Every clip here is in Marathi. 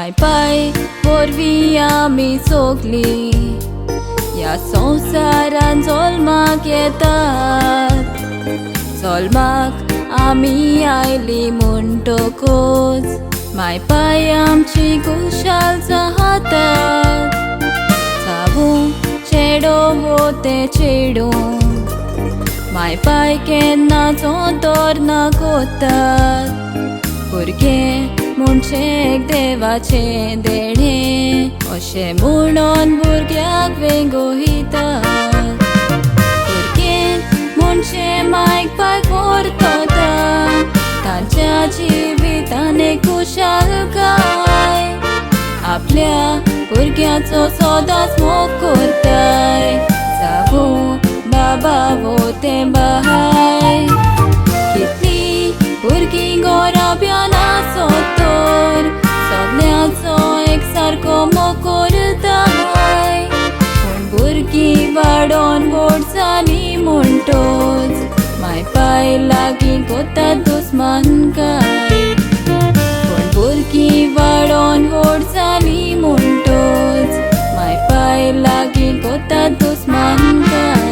माय पाय वरवीं आमी सोगली ह्या संवसारान जल्माक येतात. जल्माक आमी आयली म्हणटकूच माय पाय आमची खुशाल जातात. जावूं चेडो वो तें चेडूं माय पाय केन्ना जोतोर ना कोतात. भुरगें म्हणचें देवाचें देणें अशें म्हणून भुरग्याक वेंगोहितात. भुरगें म्हणचें मायक पाय व्हरता तांच्या जिवितान एक खुशालकाय. आपल्या भुरग्याचो सदांच मोग करताय. जावूं बाबा वो तें बाय. कितलीं भुरगीं गोराब्यान आसोतर सगल्यांचो एक सारको मोग करताय. पूण भुरगीं वाडोन व्हड जालीं म्हणटोच माय पाय लागीं कोतात दुस्मानकाय. पूण भुरगीं वाडोन व्हड जालीं म्हणटोच माय पाय लागीं कोतात दुस्मानकाय.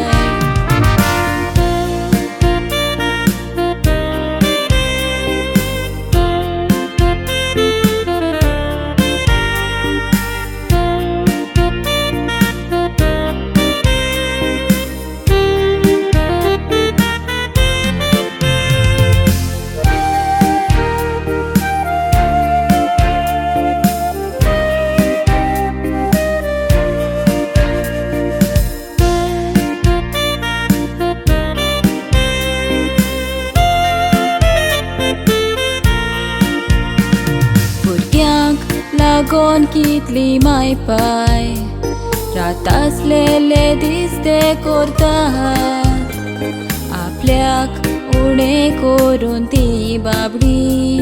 लागोन कितली माय पाय रात आसलेले दीस ते करतात. आपल्याक उणें करून ती बाबडी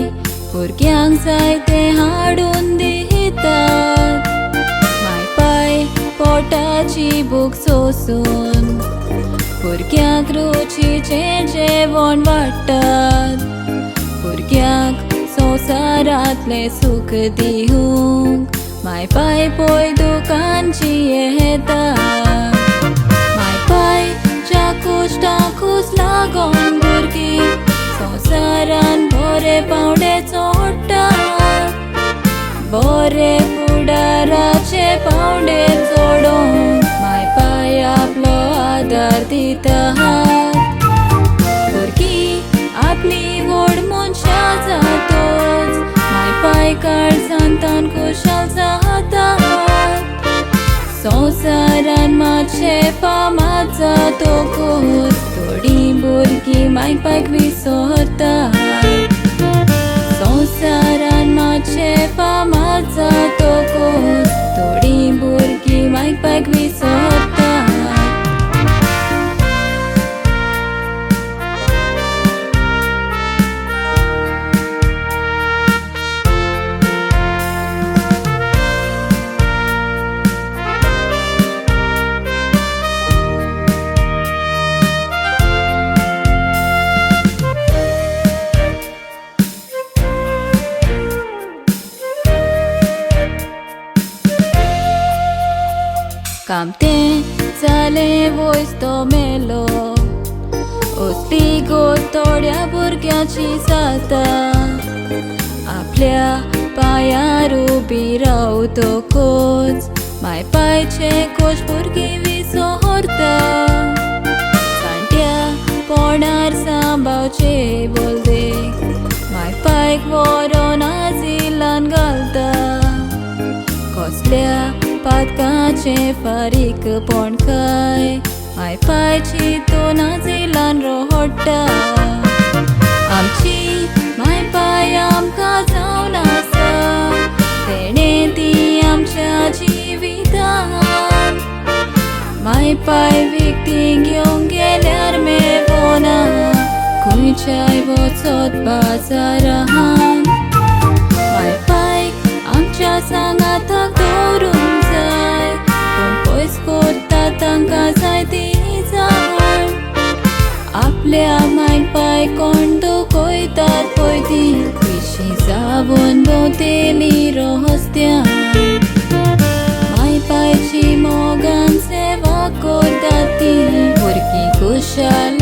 भुरग्यांक जाय ते हाडून दितात. माय पाय पोटाची भूक सोसून भुरग्यांक रुचीचें जेवण वाडटात. भुरग्यांक संवसारांतलें सूख दिवंक माय पाय पळय दुकानची येतात. माय पाय च्या कुश्टाकूच लागोन भुरगीं संवसारान बरे पावंडे चोडटात. बरे फुडाराचे पावंडे चोडोंक माय पाय आपलो आदार दितात. भुरगीं आपली व्हड मनशां जातोच माय पाय काळजान तान खुशाल जातात. संवसारान मातशें फामाद जातकूच थोडीं भुरगीं माय पायक विसरतात. संवसारान मातशें फामाद जातकूच थोडीं भुरगीं माय पायक विसरतात. कामतें जालें वयस तो मेलो असली गोड थोड्या भुरग्याची जाता. आपल्या पांयार उबी रावतकूच माय पायचे खोश भुरगीं विसरता. जाणट्या पोंडार सांबाळचे बोलदेक माय पायक व्हरोन आजिलान घालता. कसल्या पातकाचे फारीकपण काय माय पाय चिंतून आजिलान रडटा. आमची माय पाय आमकां जावन आसा तेणें ती आमच्या जिवितान. माय पाय विकती घेवंक गेल्यार मेळना खंयच्याय वचत बाजारान. माय पाय आमच्या सांगाताक दवरूंक जाय पूण पयस करता तांकां जाय ती जाण. आपल्या माय पाय कोण दुखयतात पळय ती zabuan boteli rohostia Mai pai ci mogan seva kodati Porque kushal